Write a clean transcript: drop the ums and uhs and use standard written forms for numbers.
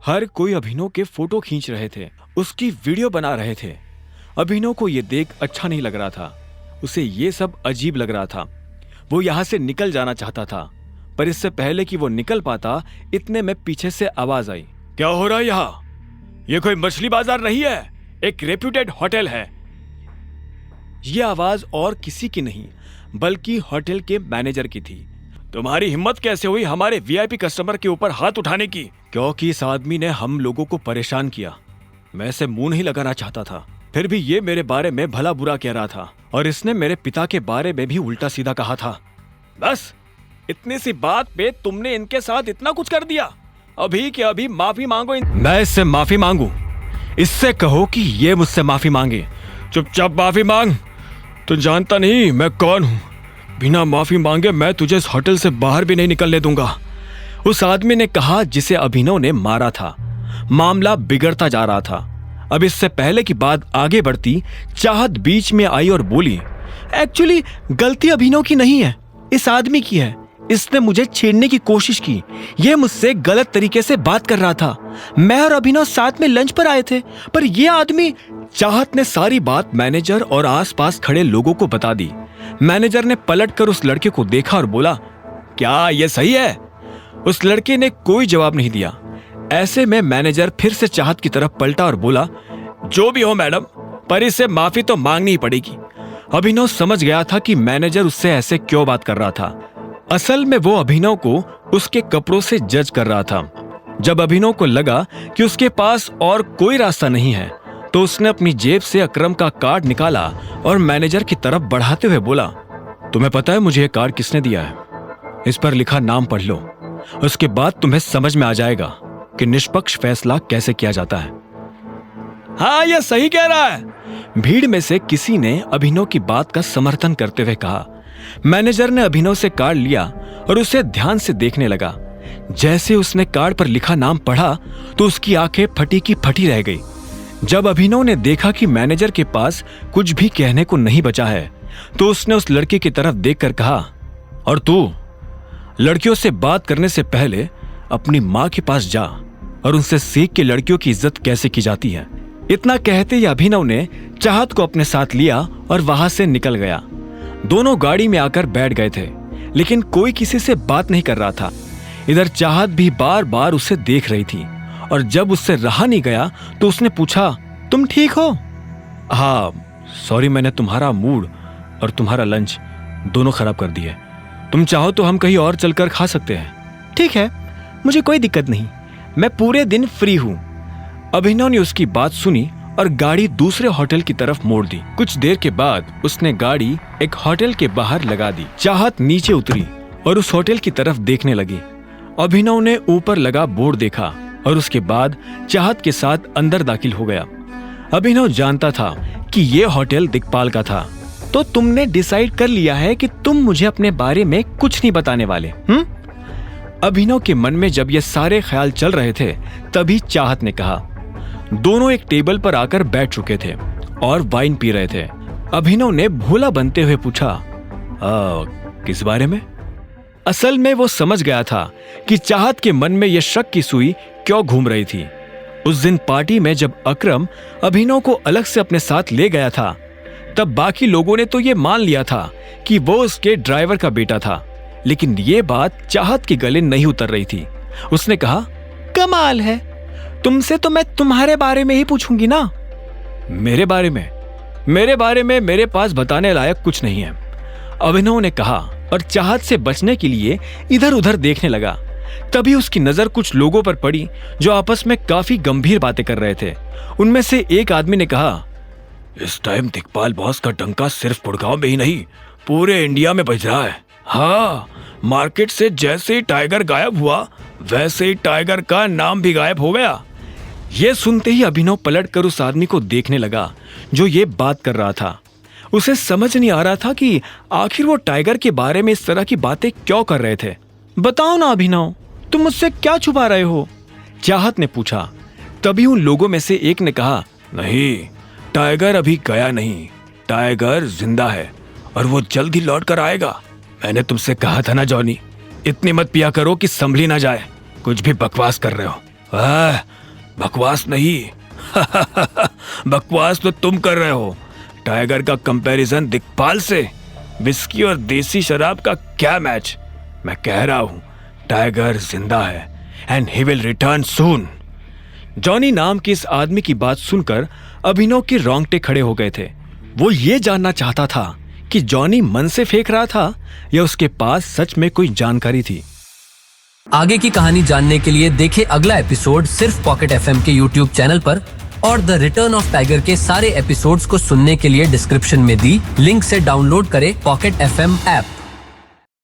हर कोई अभिनव के फोटो खींच रहे थे, उसकी वीडियो बना रहे थे। अभिनव को ये देख अच्छा नहीं लग रहा था, उसे ये सब अजीब लग रहा था। वो यहाँ से निकल जाना चाहता था, पर इससे पहले कि वो निकल पाता, इतने में पीछे से आवाज आई। क्या हो रहा है यहाँ? ये कोई मछली बाजार नहीं है, एक रेप्यूटेड होटल है। ये आवाज और किसी की नहीं बल्कि होटल के मैनेजर की थी। तुम्हारी हिम्मत कैसे हुई हमारे वीआईपी कस्टमर के ऊपर हाथ उठाने की? क्योंकि इस आदमी ने हम लोगों को परेशान किया। मैं इसे मुंह नहीं लगाना चाहता था, फिर भी ये मेरे बारे में भला बुरा कह रहा था और इसने मेरे पिता के बारे में भी उल्टा सीधा कहा था। बस इतनी सी बात पे तुमने इनके साथ इतना कुछ कर दिया। अभी के अभी माफी मांगो। मैं इससे माफी मांगू? इससे कहो कि ये मुझसे माफी मांगे। चुपचाप माफी मांग। तू जानता नहीं मैं कौन हूं। बिना माफी मांगे मैं तुझे इस होटल से बाहर भी नहीं निकलने दूंगा, उस आदमी ने कहा जिसे अभिनव ने मारा था। मामला बिगड़ता जा रहा था। अब इससे पहले की बात आगे बढ़ती, चाहत बीच में आई और बोली, एक्चुअली गलती अभिनव की नहीं है, इस आदमी की है। इसने मुझे छेड़ने की कोशिश की। यह मुझसे गलत तरीके से बात कर रहा था। मैं और अभिनव साथ में लंच पर आए थे, पर यह आदमी। चाहत ने सारी बात मैनेजर और आसपास खड़े लोगों को बता दी। मैनेजर ने पलटकर उस लड़के को देखा और बोला, क्या यह सही है? उस लड़के ने कोई जवाब नहीं दिया। ऐसे में मैनेजर फिर से चाहत की तरफ पलटा और बोला, जो भी हो मैडम, पर इससे माफी तो मांगनी ही पड़ेगी। अभिनव समझ गया था कि मैनेजर उससे ऐसे क्यों बात कर रहा था। असल में वो अभिनव को उसके कपड़ों से जज कर रहा था। जब अभिनव को लगा कि उसके पास और कोई रास्ता नहीं है, तो उसने अपनी जेब से अकरम का कार्ड निकाला और मैनेजर की तरफ बढ़ाते हुए बोला, तुम्हें पता है मुझे ये कार्ड किसने दिया है? इस पर लिखा नाम पढ़ लो, उसके बाद तुम्हें समझ में आ जाएगा कि निष्पक्ष फैसला कैसे किया जाता है। हाँ, यह सही कह रहा है। भीड़ में से किसी ने अभिनव की बात का समर्थन करते हुए कहा। मैनेजर ने अभिनव से कार्ड लिया और उसे ध्यान से देखने लगा। जैसे उसने कार्ड पर लिखा नाम पढ़ा तो उसकी आंखें फटी की फटी रह गई। जब अभिनव ने देखा कि मैनेजर के पास कुछ भी कहने को नहीं बचा है, तो उसने उस लड़के की तरफ देखकर कहा, और तू लड़कियों से बात करने से पहले अपनी मां के पास जा और उनसे सीख के लड़कियों की इज्जत कैसे की जाती है। इतना कहते ही अभिनव ने चाहत को अपने साथ लिया और वहां से निकल गया। दोनों गाड़ी में आकर बैठ गए थे, लेकिन कोई किसी से बात नहीं कर रहा था। इधर चाहत भी बार बार उसे देख रही थी और जब उससे रहा नहीं गया तो उसने पूछा, तुम ठीक हो? हाँ सॉरी, मैंने तुम्हारा मूड और तुम्हारा लंच दोनों खराब कर दिए। तुम चाहो तो हम कहीं और चलकर खा सकते हैं। ठीक है, मुझे कोई दिक्कत नहीं, मैं पूरे दिन फ्री हूं। अभिनव ने उसकी बात सुनी और गाड़ी दूसरे होटल की तरफ मोड़ दी। कुछ देर के बाद उसने गाड़ी एक होटल के बाहर लगा दी। चाहत नीचे उतरी और उस होटल की तरफ देखने लगी। अभिनव ने ऊपर लगा बोर्ड देखा और उसके बाद चाहत के साथ अंदर दाखिल हो गया। अभिनव जानता था कि यह होटल दिक्पाल का था। तो तुमने डिसाइड कर लिया है कि तुम मुझे अपने बारे में कुछ नहीं बताने वाले? अभिनव के मन में जब ये सारे ख्याल चल रहे थे, तभी चाहत ने कहा। दोनों एक टेबल पर आकर बैठ चुके थे और वाइन पी रहे थे। अभिनव ने भोला बनते हुए पूछा, किस बारे में? असल में वो समझ गया था कि चाहत के मन में यह शक की सुई क्यों घूम रही थी। उस दिन पार्टी में जब अकरम अभिनव को अलग से अपने साथ ले गया था, तब बाकी लोगों ने तो ये मान लिया था कि वो उसके ड्राइवर का बेटा था, लेकिन ये बात चाहत के गले नहीं उतर रही थी। उसने कहा, कमाल है, तुमसे तो मैं तुम्हारे बारे में ही पूछूंगी ना। मेरे बारे में मेरे पास बताने लायक कुछ नहीं है, अभिनव ने कहा और चाहत से बचने के लिए इधर उधर देखने लगा। तभी उसकी नजर कुछ लोगों पर पड़ी जो आपस में काफी गंभीर बातें कर रहे थे। उनमें से एक आदमी ने कहा, इस टाइम दिक्पाल बॉस का डंका सिर्फ गुड़गांव में ही नहीं, पूरे इंडिया में बज रहा है। हाँ, मार्केट से जैसे ही टाइगर गायब हुआ, वैसे ही टाइगर का नाम भी गायब हो गया। यह सुनते ही अभिनव पलटकर उस आदमी को देखने लगा जो ये बात कर रहा था। उसे समझ नहीं आ रहा था कि आखिर वो टाइगर के बारे में इस तरह की बातें क्यों कर रहे थे। बताओ ना अभिनव, तुम मुझसे क्या छुपा रहे हो? चाहत ने पूछा। तभी उन लोगों में से एक ने कहा, नहीं, टाइगर अभी गया नहीं, टाइगर जिंदा है और वो जल्द ही लौट कर आएगा। मैंने तुमसे कहा था ना जॉनी, इतनी मत पिया करो कि संभली ना जाए। कुछ भी बकवास कर रहे हो। बकवास नहीं। बकवास तो तुम कर रहे हो। टाइगर का कंपैरिजन दिक्पाल से, विस्की और देसी शराब का क्या मैच। मैं कह रहा हूं टाइगर जिंदा है and he will return soon. Johnny नाम के इस आदमी की बात सुनकर अभिनव के रोंगटे खड़े हो गए थे। वो ये जानना चाहता था कि जॉनी मन से फेंक रहा था या उसके पास सच में कोई जानकारी थी। आगे की कहानी जानने के लिए देखें अगला एपिसोड सिर्फ पॉकेट एफएम के यूट्यूब चैनल पर, और द रिटर्न ऑफ टाइगर के सारे एपिसोड्स को सुनने के लिए डिस्क्रिप्शन में दी लिंक से डाउनलोड करें पॉकेट एफएम ऐप।